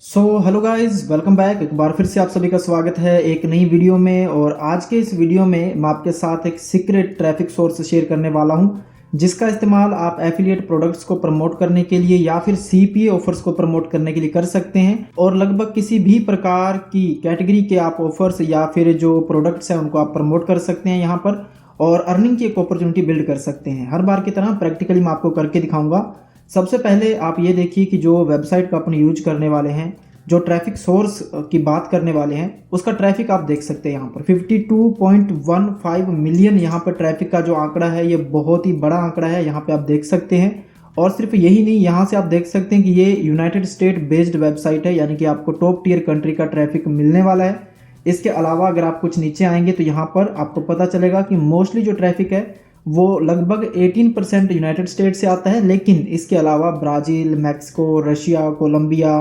Hello guys, welcome back. एक बार फिर से आप सभी का स्वागत है एक नई वीडियो में। और आज के इस वीडियो में मैं आपके साथ एक सीक्रेट ट्रैफिक सोर्स शेयर करने वाला हूं, जिसका इस्तेमाल आप एफिलिएट प्रोडक्ट्स को प्रमोट करने के लिए या फिर सीपीए ऑफर्स को प्रमोट करने के लिए कर सकते हैं। और लगभग किसी भी प्रकार की कैटेगरी के आप ऑफर्स या फिर जो प्रोडक्ट्स हैं उनको आप प्रमोट कर सकते हैं यहाँ पर, और अर्निंग की एक अपॉर्चुनिटी बिल्ड कर सकते हैं। हर बार की तरह प्रैक्टिकली मैं आपको करके दिखाऊंगा। सबसे पहले आप ये देखिए कि जो वेबसाइट का अपन यूज करने वाले हैं, जो ट्रैफिक सोर्स की बात करने वाले हैं, उसका ट्रैफिक आप देख सकते हैं यहाँ पर 52.15 मिलियन यहाँ पर ट्रैफिक का जो आंकड़ा है, ये बहुत ही बड़ा आंकड़ा है। यहाँ पे आप देख सकते हैं। और सिर्फ यही नहीं, यहाँ से आप देख सकते हैं कि ये यूनाइटेड स्टेट बेस्ड वेबसाइट है, यानी कि आपको टॉप टियर कंट्री का ट्रैफिक मिलने वाला है। इसके अलावा अगर आप कुछ नीचे आएंगे तो यहाँ पर आपको पता चलेगा कि मोस्टली जो ट्रैफिक है वो लगभग 18% यूनाइटेड स्टेट से आता है, लेकिन इसके अलावा ब्राज़ील, मैक्सिको, रशिया, कोलंबिया,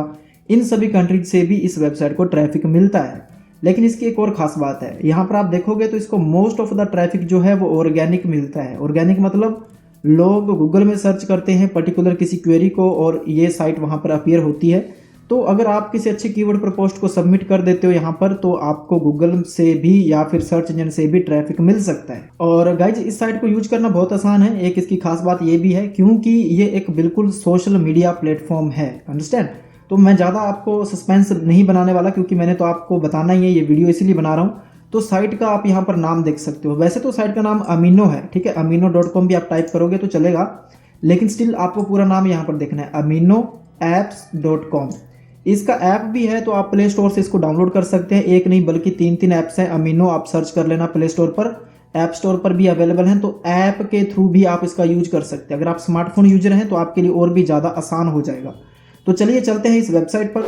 इन सभी कंट्रीज से भी इस वेबसाइट को ट्रैफिक मिलता है। लेकिन इसकी एक और ख़ास बात है, यहाँ पर आप देखोगे तो इसको मोस्ट ऑफ द ट्रैफिक जो है वो ऑर्गेनिक मिलता है। ऑर्गेनिक मतलब लोग गूगल में सर्च करते हैं पर्टिकुलर किसी क्वेरी को और ये साइट वहाँ पर अपीयर होती है। तो अगर आप किसी अच्छे कीवर्ड पर पोस्ट को सबमिट कर देते हो यहाँ पर, तो आपको गूगल से भी या फिर सर्च इंजन से भी ट्रैफिक मिल सकता है। और गाइज, इस साइट को यूज करना बहुत आसान है। एक इसकी खास बात ये भी है क्योंकि ये एक बिल्कुल सोशल मीडिया प्लेटफॉर्म है। अंडरस्टैंड? तो मैं ज़्यादा आपको सस्पेंस नहीं बनाने वाला, क्योंकि मैंने तो आपको बताना ही है, ये वीडियो इसीलिए बना रहा हूँ। तो साइट का आप यहाँ पर नाम देख सकते हो। वैसे तो साइट का नाम अमीनो है, ठीक है, amino.com भी आप टाइप करोगे तो चलेगा, लेकिन स्टिल आपको पूरा नाम यहाँ पर देखना है, aminoapps.com। इसका ऐप भी है, तो आप प्ले स्टोर से इसको डाउनलोड कर सकते हैं। एक नहीं बल्कि तीन ऐप्स हैं। अमीनो आप सर्च कर लेना प्ले स्टोर पर, ऐप स्टोर पर भी अवेलेबल हैं। तो ऐप के थ्रू भी आप इसका यूज कर सकते हैं। अगर आप स्मार्टफोन यूजर हैं तो आपके लिए और भी ज़्यादा आसान हो जाएगा। तो चलिए चलते हैं इस वेबसाइट पर।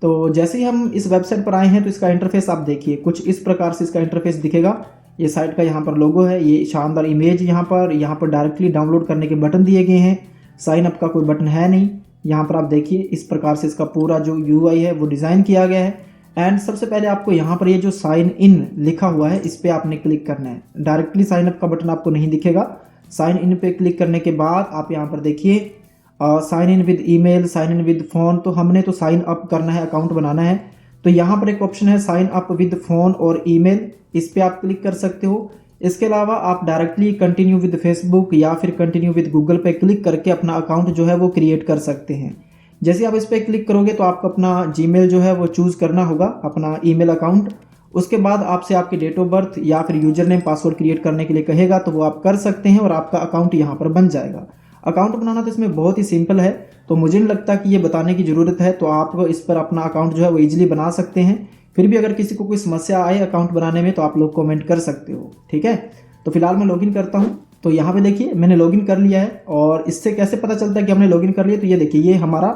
तो जैसे ही हम इस वेबसाइट पर आए हैं तो इसका इंटरफेस आप देखिए, कुछ इस प्रकार से इसका इंटरफेस दिखेगा। ये साइट का यहाँ पर लोगो है, ये शानदार इमेज यहाँ पर डायरेक्टली डाउनलोड करने के बटन दिए गए हैं। साइन अप का कोई बटन है नहीं। यहाँ पर आप देखिए इस प्रकार से इसका पूरा जो यूआई है वो डिज़ाइन किया गया है। एंड सबसे पहले आपको यहाँ पर ये जो साइन इन लिखा हुआ है, इस पर आपने क्लिक करना है। डायरेक्टली साइन अप का बटन आपको नहीं दिखेगा। साइन इन पे क्लिक करने के बाद आप यहाँ पर देखिए sign in with email, sign in with phone. तो हमने तो साइन अप करना है, अकाउंट बनाना है। तो यहाँ पर एक ऑप्शन है साइन अप विद फ़ोन और ईमेल, इस पर आप क्लिक कर सकते हो। इसके अलावा आप डायरेक्टली कंटिन्यू विद फेसबुक या फिर कंटिन्यू विद गूगल पे क्लिक करके अपना अकाउंट जो है वो क्रिएट कर सकते हैं। जैसे आप इस पर क्लिक करोगे तो आपको अपना जीमेल जो है वो चूज़ करना होगा, अपना ईमेल अकाउंट। उसके बाद आपसे आपकी डेट ऑफ बर्थ या फिर यूजर नेम पासवर्ड क्रिएट करने के लिए कहेगा, तो वो आप कर सकते हैं और आपका अकाउंट यहाँ पर बन जाएगा। अकाउंट बनाना तो इसमें बहुत ही सिंपल है, तो मुझे नहीं लगता कि ये बताने की ज़रूरत है। तो आप इस पर अपना अकाउंट जो है वो ईजिली बना सकते हैं। फिर भी अगर किसी को कोई समस्या आए अकाउंट बनाने में तो आप लोग कमेंट कर सकते हो, ठीक है। तो फिलहाल मैं लॉगिन करता हूँ। तो यहाँ पे देखिए मैंने लॉगिन कर लिया है। और इससे कैसे पता चलता है कि हमने लॉगिन कर लिया, तो ये देखिए ये हमारा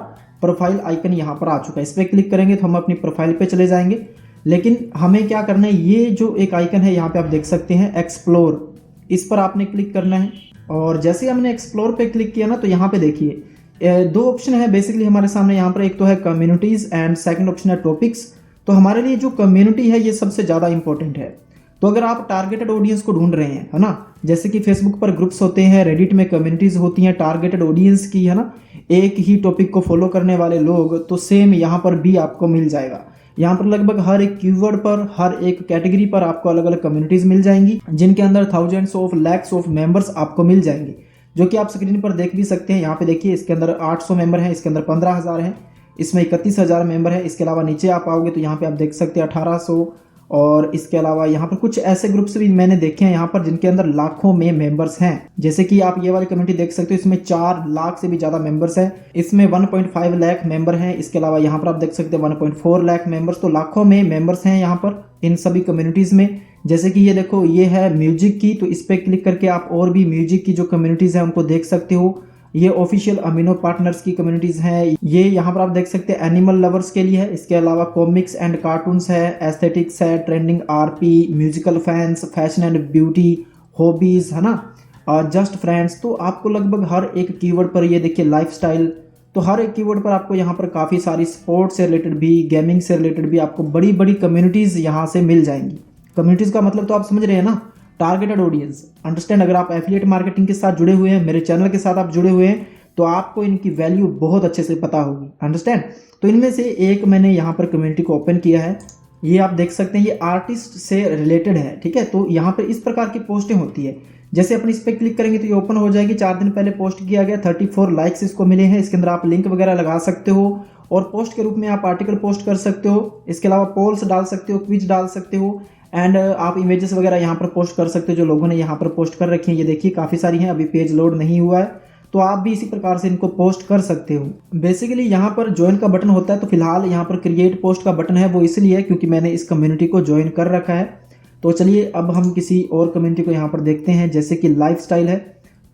प्रोफाइल आइकन यहाँ पर आ चुका है। इस पर क्लिक करेंगे तो हम अपनी प्रोफाइल पे चले जाएंगे। लेकिन हमें क्या करना है, ये जो एक आइकन है यहाँ पे आप देख सकते हैं एक्सप्लोर, इस पर आपने क्लिक करना है। और जैसे ही हमने एक्सप्लोर पे क्लिक किया ना, तो यहाँ पे देखिए दो ऑप्शन है बेसिकली हमारे सामने यहाँ पर। एक तो है कम्युनिटीज़ एंड सेकंड ऑप्शन है टॉपिक्स। तो हमारे लिए जो कम्युनिटी है ये सबसे ज़्यादा इंपॉर्टेंट है। तो अगर आप टारगेटेड ऑडियंस को ढूंढ रहे हैं, है ना, जैसे कि फेसबुक पर ग्रुप्स होते हैं, रेडिट में कम्युनिटीज़ होती हैं टारगेटेड ऑडियंस की, है ना, एक ही टॉपिक को फॉलो करने वाले लोग, तो सेम यहाँ पर भी आपको मिल जाएगा। यहाँ पर लगभग हर एक कीवर्ड पर, हर एक कैटेगरी पर आपको अलग अलग कम्युनिटीज़ मिल जाएंगी, जिनके अंदर thousands of lakhs of members आपको मिल जाएंगे, जो कि आप स्क्रीन पर देख भी सकते हैं। यहाँ पे देखिए इसके अंदर 800 मेंबर हैं, इसके अंदर 15,000 हैं, इसमें 31,000 मेंबर है। इसके अलावा नीचे आप आओगे तो यहाँ पे आप देख सकते हैं 1800। और इसके अलावा यहाँ पर कुछ ऐसे ग्रुप्स भी मैंने देखे हैं यहाँ पर जिनके अंदर लाखों में मेंबर्स हैं। जैसे कि आप ये वाली कम्युनिटी देख सकते हो, इसमें 4 लाख से भी ज़्यादा मेंबर्स हैं। इसमें 1.5 लाख मेंबर हैं। इसके अलावा यहाँ पर आप देख सकते हैं 1.4 लाख मेंबर्स। तो लाखों में मेंबर्स हैं यहाँ पर इन सभी कम्युनिटीज़ में। जैसे कि ये देखो, ये है म्यूजिक की, तो इस पर क्लिक करके आप और भी म्यूजिक की जो कम्युनिटीज़ हैं उनको देख सकते हो। ये ऑफिशियल अमीनो पार्टनर्स की कम्युनिटीज़ हैं। ये यहाँ पर आप देख सकते हैं एनिमल लवर्स के लिए है। इसके अलावा कॉमिक्स एंड कार्टून्स है, एस्थेटिक्स है, trending RP, musical fans, fashion and beauty, hobbies, है ना, जस्ट फ्रेंड्स। तो आपको लगभग हर एक कीवर्ड पर, ये देखिए लाइफस्टाइल, तो हर एक कीवर्ड पर आपको यहाँ पर काफ़ी सारी स्पोर्ट्स से रिलेटेड भी, गेमिंग से रिलेटेड भी आपको बड़ी बड़ी कम्युनिटीज़ यहाँ से मिल जाएंगी। कम्युनिटीज़ का मतलब तो आप समझ रहे हैं ना, टारगेटेड ऑडियंस। अंडरस्टैंड? अगर आप एफिलिएट मार्केटिंग के साथ जुड़े हुए हैं, मेरे चैनल के साथ आप जुड़े हुए हैं, तो आपको इनकी वैल्यू बहुत अच्छे से पता होगी, अंडरस्टैंड। तो इनमें से एक मैंने यहाँ पर कम्युनिटी को ओपन किया है, ये आप देख सकते हैं, ये आर्टिस्ट से रिलेटेड है, ठीक है। तो यहाँ पर इस प्रकार की पोस्टें होती है। जैसे अपन इस पर क्लिक करेंगे तो ये ओपन हो जाएगी। 4 दिन पहले पोस्ट किया गया, 34 लाइक्स इसको मिले हैं। इसके अंदर आप लिंक वगैरह लगा सकते हो और पोस्ट के रूप में आप आर्टिकल पोस्ट कर सकते हो। इसके अलावा पोल्स डाल सकते हो, क्विज डाल सकते हो एंड आप इमेजेस वगैरह यहाँ पर पोस्ट कर सकते हो जो लोगों ने यहाँ पर पोस्ट कर रखी है। ये देखिए काफ़ी सारी हैं, अभी पेज लोड नहीं हुआ है, तो आप भी इसी प्रकार से इनको पोस्ट कर सकते हो। बेसिकली यहाँ पर ज्वाइन का बटन होता है, तो फिलहाल यहाँ पर क्रिएट पोस्ट का बटन है, वो इसलिए है क्योंकि मैंने इस कम्युनिटी को ज्वाइन कर रखा है। तो चलिए अब हम किसी और कम्युनिटी को यहाँ पर देखते हैं, जैसे कि लाइफस्टाइल है,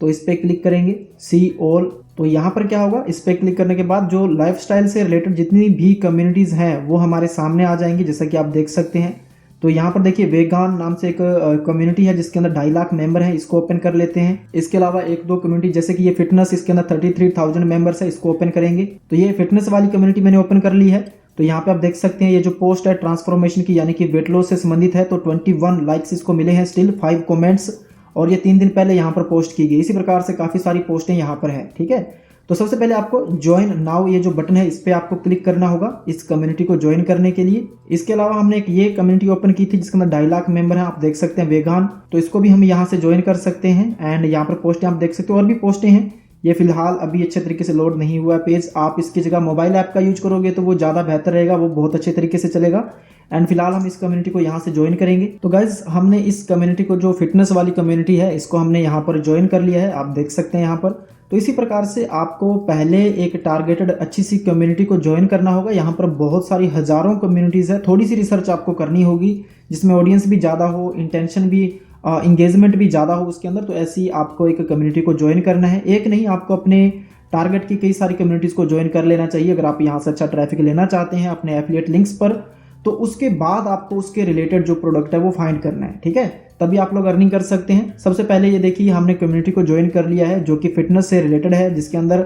तो इस पर क्लिक करेंगे, सी ऑल। तो यहाँ पर क्या होगा, इस पर क्लिक करने के बाद जो लाइफस्टाइल से रिलेटेड जितनी भी कम्युनिटीज़ हैं वो हमारे सामने आ जाएंगी, जैसा कि आप देख सकते हैं। तो यहाँ पर देखिए वेगान नाम से एक कम्युनिटी है जिसके अंदर 2.5 लाख मेंबर हैं, इसको ओपन कर लेते हैं। इसके अलावा एक दो कम्युनिटी जैसे कि ये फिटनेस, इसके अंदर 33,000 मेंबर्स है, इसको ओपन करेंगे। तो ये फिटनेस वाली कम्युनिटी मैंने ओपन कर ली है। तो यहाँ पे आप देख सकते हैं ये जो पोस्ट है ट्रांसफॉर्मेशन की यानी कि वेट लॉस से संबंधित है, तो 21 लाइक्स इसको मिले हैं, स्टिल 5 कमेंट्स, और ये 3 दिन पहले यहाँ पर पोस्ट की गई। इसी प्रकार से काफ़ी सारी पोस्टें यहाँ पर है, ठीक है। तो सबसे पहले आपको ज्वाइन नाउ ये जो बटन है इस पर आपको क्लिक करना होगा इस कम्युनिटी को ज्वाइन करने के लिए। इसके अलावा हमने एक ये कम्युनिटी ओपन की थी जिसके अंदर 2.5 लाख मेंबर हैं, आप देख सकते हैं वेगान, तो इसको भी हम यहाँ से ज्वाइन कर सकते हैं। एंड यहाँ पर पोस्टें आप देख सकते हो, और भी पोस्टें हैं। ये फिलहाल अभी अच्छे तरीके से लोड नहीं हुआ पेज, आप इसकी जगह मोबाइल ऐप का यूज करोगे तो वो ज़्यादा बेहतर रहेगा, वो बहुत अच्छे तरीके से चलेगा। एंड फिलहाल हम इस कम्युनिटी को यहाँ से ज्वाइन करेंगे। तो गाइज हमने इस कम्युनिटी को, जो फिटनेस वाली कम्युनिटी है, इसको हमने यहाँ पर ज्वाइन कर लिया है, आप देख सकते हैं यहाँ पर। तो इसी प्रकार से आपको पहले एक टारगेटेड अच्छी सी कम्युनिटी को ज्वाइन करना होगा। यहाँ पर बहुत सारी हज़ारों कम्युनिटीज़ है, थोड़ी सी रिसर्च आपको करनी होगी जिसमें ऑडियंस भी ज़्यादा हो, इंटेंशन भी, इंगेजमेंट भी ज़्यादा हो उसके अंदर। तो ऐसी आपको एक कम्युनिटी को ज्वाइन करना है, एक नहीं, आपको अपने टारगेट की कई सारी कम्युनिटीज़ को ज्वाइन कर लेना चाहिए अगर आप यहाँ से अच्छा ट्रैफिक लेना चाहते हैं अपने एफिलिएट लिंक्स पर। तो उसके बाद आपको उसके रिलेटेड जो प्रोडक्ट है वो फाइंड करना है, ठीक है, तभी आप लोग अर्निंग कर सकते हैं। सबसे पहले ये देखिए हमने कम्युनिटी को ज्वाइन कर लिया है जो कि फिटनेस से रिलेटेड है, जिसके अंदर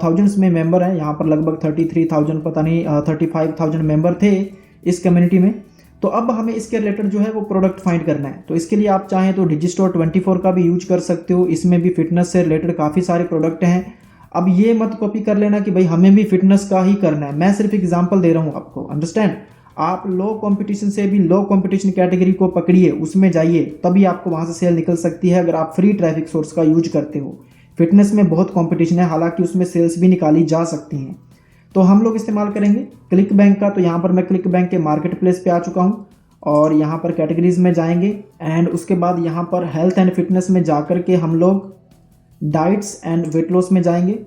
थाउजेंड्स में मेंबर हैं। यहाँ पर लगभग 33,000 पता नहीं 35,000 मेंबर थे इस कम्युनिटी में। तो अब हमें इसके रिलेटेड जो है वो प्रोडक्ट फाइंड करना है। तो इसके लिए आप चाहें तो डिजिस्टोर 24 का भी यूज कर सकते हो, इसमें भी फिटनेस से रिलेटेड काफ़ी सारे प्रोडक्ट हैं। अब ये मत कॉपी कर लेना कि भाई हमें भी फिटनेस का ही करना है, मैं सिर्फ एग्जाम्पल दे रहा हूँ आपको, अंडरस्टैंड। आप लो कंपटीशन से भी लो कंपटीशन कैटेगरी को पकड़िए, उसमें जाइए, तभी आपको वहाँ से सेल निकल सकती है अगर आप फ्री ट्रैफिक सोर्स का यूज करते हो। फिटनेस में बहुत कंपटीशन है, हालांकि उसमें सेल्स भी निकाली जा सकती हैं। तो हम लोग इस्तेमाल करेंगे क्लिक बैंक का। तो यहाँ पर मैं क्लिक बैंक के मार्केट प्लेस पे आ चुका हूँ और यहाँ पर कैटेगरीज में जाएंगे एंड उसके बाद यहाँ पर हेल्थ एंड फिटनेस में जाकर के हम लोग डाइट्स एंड वेट लॉस में जाएंगे।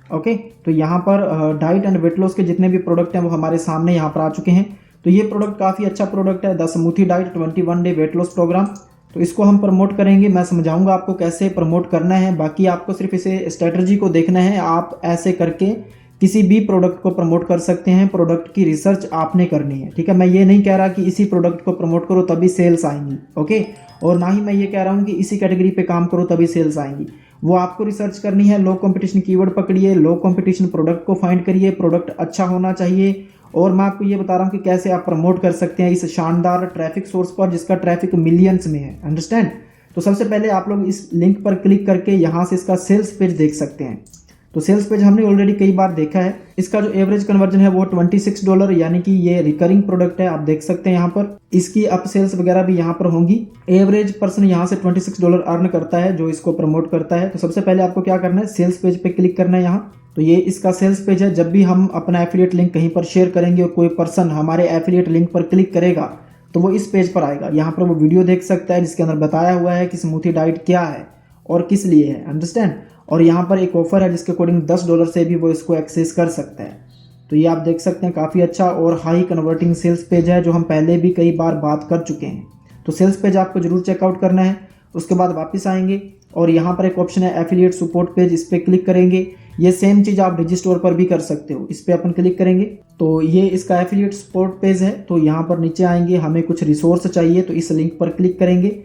ओके, तो यहाँ पर डाइट एंड वेट लॉस के जितने भी प्रोडक्ट हैं वो हमारे सामने यहाँ पर आ चुके हैं। तो ये प्रोडक्ट काफ़ी अच्छा प्रोडक्ट है, the smoothie diet 21 day weight loss programme. तो इसको हम प्रमोट करेंगे, मैं समझाऊंगा आपको कैसे प्रमोट करना है, बाकी आपको सिर्फ इसे स्ट्रेटजी को देखना है। आप ऐसे करके किसी भी प्रोडक्ट को प्रमोट कर सकते हैं, प्रोडक्ट की रिसर्च आपने करनी है, ठीक है। मैं ये नहीं कह रहा कि इसी प्रोडक्ट को प्रमोट करो तभी सेल्स आएंगी, ओके, और ना ही मैं ये कह रहा हूँ कि इसी कैटेगरी पे काम करो तभी सेल्स आएंगी। वो आपको रिसर्च करनी है। लो कंपटीशन कीवर्ड पकड़िए, लो कंपटीशन प्रोडक्ट को फाइंड करिए, प्रोडक्ट अच्छा होना चाहिए। और मैं आपको ये बता रहा हूँ कि कैसे आप प्रमोट कर सकते हैं इस शानदार ट्रैफिक सोर्स पर जिसका ट्रैफिक मिलियंस में है, अंडरस्टैंड। तो सबसे पहले आप लोग इस लिंक पर क्लिक करके यहाँ से इसका सेल्स पेज देख सकते हैं। तो सेल्स पेज हमने ऑलरेडी कई बार देखा है। इसका जो एवरेज कन्वर्जन है वो $26, यानी कि ये रिकरिंग प्रोडक्ट है, आप देख सकते हैं यहाँ पर। इसकी अप सेल्स वगैरह भी यहाँ पर होंगी। एवरेज पर्सन यहाँ से $26 अर्न करता है जो इसको प्रमोट करता है। तो सबसे पहले आपको क्या करना है, सेल्स पेज पे क्लिक करना है यहाँ। तो ये इसका सेल्स पेज है। जब भी हम अपना एफिलिएट लिंक कहीं पर शेयर करेंगे और कोई पर्सन हमारे एफिलिएट लिंक पर क्लिक करेगा तो वो इस पेज पर आएगा। यहाँ पर वो वीडियो देख सकता है जिसके अंदर बताया हुआ है कि स्मूथी डाइट क्या है और किस लिए है, अंडरस्टैंड। और यहाँ पर एक ऑफर है जिसके अकॉर्डिंग $10 से भी वो इसको एक्सेस कर सकता है। तो ये आप देख सकते हैं काफ़ी अच्छा और हाई कन्वर्टिंग सेल्स पेज है जो हम पहले भी कई बार बात कर चुके हैं। तो सेल्स पेज आपको जरूर चेकआउट करना है। उसके बाद वापस आएंगे और यहाँ पर एक ऑप्शन है एफिलिएट सपोर्ट पेज, इस पर क्लिक करेंगे। ये सेम चीज़ आप डिजिस्टोर पर भी कर सकते हो, इस पर अपन क्लिक करेंगे। तो ये इसका एफिलिएट सपोर्ट पेज है। तो यहाँ पर नीचे आएंगे, हमें कुछ रिसोर्स चाहिए तो इस लिंक पर क्लिक करेंगे।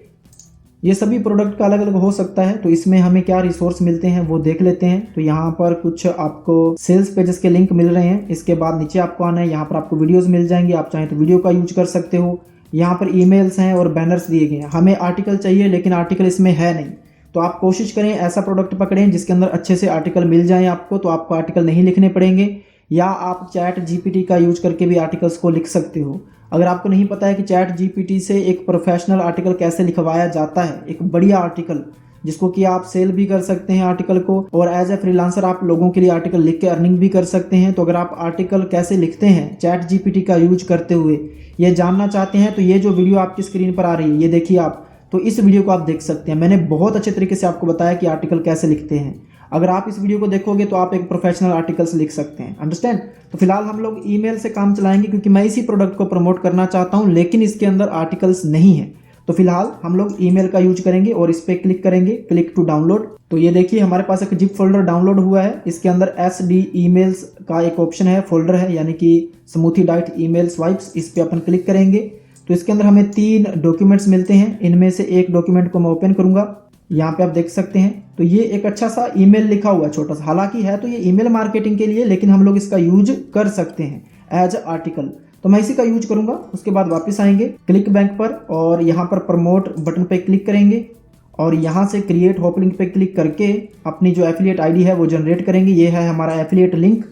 ये सभी प्रोडक्ट का अलग अलग हो सकता है, तो इसमें हमें क्या रिसोर्स मिलते हैं वो देख लेते हैं। तो यहाँ पर कुछ आपको सेल्स पेजेस के लिंक मिल रहे हैं। इसके बाद नीचे आपको आना है, यहाँ पर आपको वीडियोस मिल जाएंगे, आप चाहें तो वीडियो का यूज कर सकते हो। यहाँ पर ईमेल्स हैं और बैनर्स दिए गए हैं। हमें आर्टिकल चाहिए लेकिन आर्टिकल इसमें है नहीं, तो आप कोशिश करें ऐसा प्रोडक्ट पकड़ें जिसके अंदर अच्छे से आर्टिकल मिल जाएं आपको, तो आपको आर्टिकल नहीं लिखने पड़ेंगे, या आप चैट जीपीटी का यूज करके भी आर्टिकल्स को लिख सकते हो। अगर आपको नहीं पता है कि चैट जीपीटी से एक प्रोफेशनल आर्टिकल कैसे लिखवाया जाता है, एक बढ़िया आर्टिकल जिसको कि आप सेल भी कर सकते हैं आर्टिकल को, और एज ए फ्रीलांसर आप लोगों के लिए आर्टिकल लिख के अर्निंग भी कर सकते हैं। तो अगर आप आर्टिकल कैसे लिखते हैं चैट जीपीटी का यूज करते हुए ये जानना चाहते हैं, तो ये जो वीडियो आपकी स्क्रीन पर आ रही है ये देखिए आप, तो इस वीडियो को आप देख सकते हैं। मैंने बहुत अच्छे तरीके से आपको बताया कि आर्टिकल कैसे लिखते हैं। अगर आप इस वीडियो को देखोगे तो आप एक प्रोफेशनल आर्टिकल्स लिख सकते हैं। अंडरस्टैंड? तो फिलहाल हम लोग ईमेल से काम चलाएंगे क्योंकि मैं इसी प्रोडक्ट को प्रमोट करना चाहता हूं, लेकिन इसके अंदर आर्टिकल्स नहीं है। तो फिलहाल हम लोग ईमेल का यूज करेंगे और इस पर क्लिक करेंगे, क्लिक टू डाउनलोड। तो ये देखिए हमारे पास एक जिप फोल्डर डाउनलोड हुआ है। इसके अंदर SD ईमेल्स का एक ऑप्शन है, फोल्डर है, यानी कि स्मूथी डाइट ईमेल स्वाइप्स। इस पर अपन क्लिक करेंगे तो इसके अंदर हमें 3 डॉक्यूमेंट्स मिलते हैं। इनमें से एक डॉक्यूमेंट को मैं ओपन करूंगा, यहाँ पे आप देख सकते हैं। तो ये एक अच्छा सा ईमेल लिखा हुआ है, छोटा सा, हालांकि है तो ये ईमेल मार्केटिंग के लिए, लेकिन हम लोग इसका यूज कर सकते हैं एज आर्टिकल। तो मैं इसी का यूज करूंगा। उसके बाद वापस आएंगे क्लिक बैंक पर और यहाँ पर प्रमोट बटन पे क्लिक करेंगे और यहाँ से क्रिएट होप लिंक पे क्लिक करके अपनी जो एफिलिएट आईडी है वो जनरेट करेंगे। ये है हमारा एफिलिएट लिंक,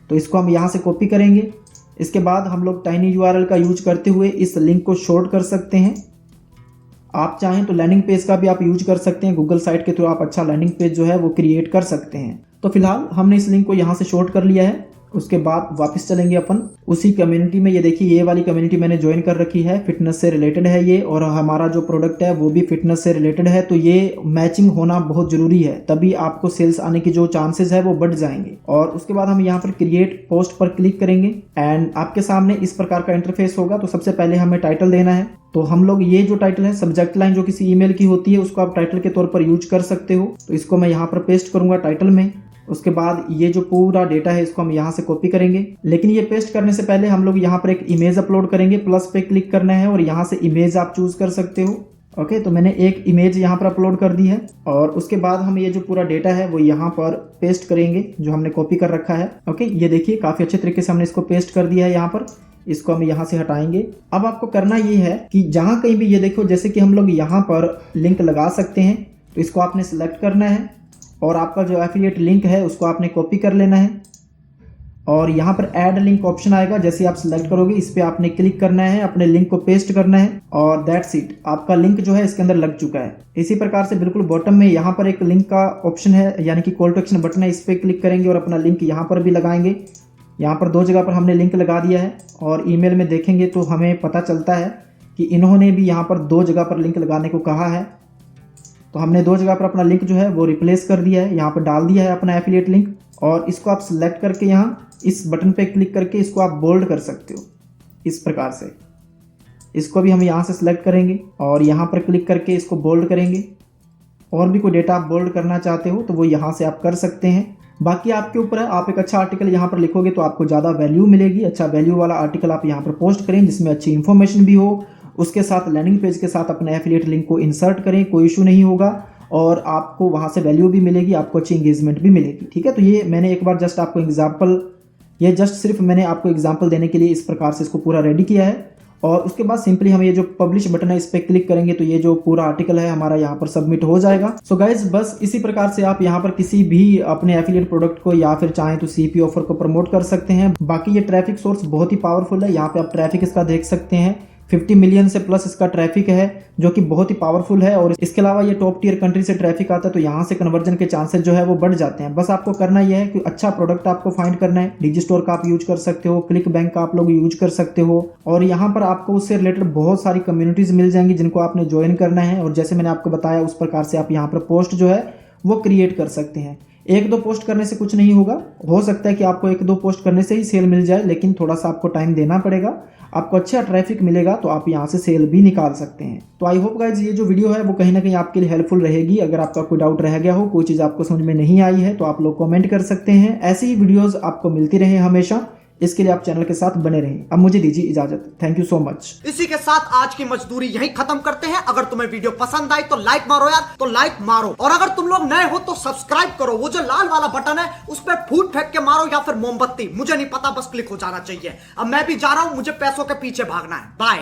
तो इसको हम यहाँ से कॉपी करेंगे। इसके बाद हम लोग टाइनी URL का यूज करते हुए इस लिंक को शॉर्ट कर सकते हैं। आप चाहें तो लैंडिंग पेज का भी आप यूज कर सकते हैं, गूगल साइट के थ्रू आप अच्छा लैंडिंग पेज जो है वो क्रिएट कर सकते हैं। तो फिलहाल हमने इस लिंक को यहाँ से शॉर्ट कर लिया है। उसके बाद वापस चलेंगे अपन उसी कम्युनिटी में। ये देखिए ये वाली कम्युनिटी मैंने ज्वाइन कर रखी है, फिटनेस से रिलेटेड है ये, और हमारा जो प्रोडक्ट है वो भी फिटनेस से रिलेटेड है। तो ये मैचिंग होना बहुत जरूरी है, तभी आपको सेल्स आने की जो चांसेस है वो बढ़ जाएंगे। और उसके बाद हम यहाँ पर क्रिएट पोस्ट पर क्लिक करेंगे एंड आपके सामने इस प्रकार का इंटरफेस होगा। तो सबसे पहले हमें टाइटल देना है। तो हम लोग ये जो टाइटल है, सब्जेक्ट लाइन जो किसी ईमेल की होती है, उसको आप टाइटल के तौर पर यूज कर सकते हो। तो इसको मैं यहाँ पर पेस्ट करूंगा टाइटल में। उसके बाद ये जो पूरा डेटा है इसको हम यहाँ से कॉपी करेंगे, लेकिन ये पेस्ट करने से पहले हम लोग यहाँ पर एक इमेज अपलोड करेंगे। प्लस पे क्लिक करना है और यहाँ से इमेज आप चूज कर सकते हो। ओके, तो मैंने एक इमेज यहाँ पर अपलोड कर दी है और उसके बाद हम ये जो पूरा डेटा है वो यहाँ पर पेस्ट करेंगे जो हमने कॉपी कर रखा है। ओके, ये देखिए काफी अच्छे तरीके से हमने इसको पेस्ट कर दिया है यहाँ पर। इसको हम यहाँ से हटाएंगे। अब आपको करना ये है कि जहाँ कहीं भी ये देखो, जैसे कि हम लोग यहाँ पर लिंक लगा सकते हैं, तो इसको आपने सिलेक्ट करना है और आपका जो एफिलिएट लिंक है उसको आपने कॉपी कर लेना है और यहाँ पर ऐड लिंक ऑप्शन आएगा। जैसे आप सिलेक्ट करोगे इस पे आपने क्लिक करना है, अपने लिंक को पेस्ट करना है और दैट्स इट, आपका लिंक जो है इसके अंदर लग चुका है। इसी प्रकार से बिल्कुल बॉटम में यहाँ पर एक लिंक का ऑप्शन है, यानी कि कॉल टू एक्शन बटन है, इस पे क्लिक करेंगे और अपना लिंक यहाँ पर भी लगाएंगे। यहाँ पर 2 जगह पर हमने लिंक लगा दिया है और ईमेल में देखेंगे तो हमें पता चलता है कि इन्होंने भी यहाँ पर 2 जगह पर लिंक लगाने को कहा है। तो हमने 2 जगह पर अपना लिंक जो है वो रिप्लेस कर दिया है, यहाँ पर डाल दिया है अपना एफिलिएट लिंक। और इसको आप सिलेक्ट करके यहाँ इस बटन पे क्लिक करके इसको आप बोल्ड कर सकते हो इस प्रकार से। इसको भी हम यहाँ से सिलेक्ट करेंगे और यहाँ पर क्लिक करके इसको बोल्ड करेंगे। और भी कोई डेटा आप बोल्ड करना चाहते हो तो वो यहाँ से आप कर सकते हैं, बाकी आपके ऊपर है। आप एक अच्छा आर्टिकल यहाँ पर लिखोगे तो आपको ज़्यादा वैल्यू मिलेगी। अच्छा वैल्यू वाला आर्टिकल आप यहाँ पर पोस्ट करें जिसमें अच्छी इन्फॉर्मेशन भी हो, उसके साथ लैंडिंग पेज के साथ अपने एफिलिएट लिंक को इंसर्ट करें, कोई इशू नहीं होगा और आपको वहाँ से वैल्यू भी मिलेगी, आपको अच्छी इंगेजमेंट भी मिलेगी। ठीक है, तो ये मैंने एक बार जस्ट आपको एग्जाम्पल, ये जस्ट सिर्फ मैंने आपको एग्जाम्पल देने के लिए इस प्रकार से इसको पूरा रेडी किया है। और उसके बाद सिंपली हम ये जो पब्लिश बटन है इस पर क्लिक करेंगे तो ये जो पूरा आर्टिकल है हमारा यहाँ पर सबमिट हो जाएगा। सो गाइज बस इसी प्रकार से आप यहाँ पर किसी भी अपने एफिलिएट प्रोडक्ट को या फिर चाहें तो CP ऑफर को प्रमोट कर सकते हैं। बाकी ये ट्रैफिक सोर्स बहुत ही पावरफुल है। यहाँ पे आप ट्रैफिक इसका देख सकते हैं, 50 मिलियन से प्लस इसका ट्रैफिक है जो कि बहुत ही पावरफुल है। और इसके अलावा ये टॉप टियर कंट्री से ट्रैफिक आता है तो यहाँ से कन्वर्जन के चांसेस जो है वो बढ़ जाते हैं। बस आपको करना यह है कि अच्छा प्रोडक्ट आपको फाइंड करना है। डिजिस्टोर का आप यूज कर सकते हो, क्लिक बैंक का आप लोग यूज कर सकते हो और यहाँ पर आपको उससे रिलेटेड बहुत सारी कम्युनिटीज मिल जाएंगी जिनको आपने ज्वाइन करना है। और जैसे मैंने आपको बताया उस प्रकार से आप यहाँ पर पोस्ट जो है वो क्रिएट कर सकते हैं। 1-2 पोस्ट करने से कुछ नहीं होगा, हो सकता है कि आपको 1-2 पोस्ट करने से ही सेल मिल जाए, लेकिन थोड़ा सा आपको टाइम देना पड़ेगा। आपको अच्छा ट्रैफिक मिलेगा तो आप यहाँ से सेल भी निकाल सकते हैं। तो आई होप गाइज ये जो वीडियो है वो कहीं ना कहीं आपके लिए हेल्पफुल रहेगी। अगर आपका कोई डाउट रह गया हो, कोई चीज़ आपको समझ में नहीं आई है तो आप लोग कमेंट कर सकते हैं। ऐसी ही वीडियोस आपको मिलती रहे हमेशा, इसके लिए आप चैनल के साथ बने रहें। अब मुझे दीजिए इजाजत, थैंक यू सो मच। इसी के साथ आज की मजदूरी यहीं खत्म करते हैं। अगर तुम्हें वीडियो पसंद आई तो लाइक मारो यार, तो लाइक मारो। और अगर तुम लोग नए हो तो सब्सक्राइब करो, वो जो लाल वाला बटन है उस पर फूट फेंक के मारो या फिर मोमबत्ती, मुझे नहीं पता, बस क्लिक हो जाना चाहिए। अब मैं भी जा रहा हूं, मुझे पैसों के पीछे भागना है। बाय।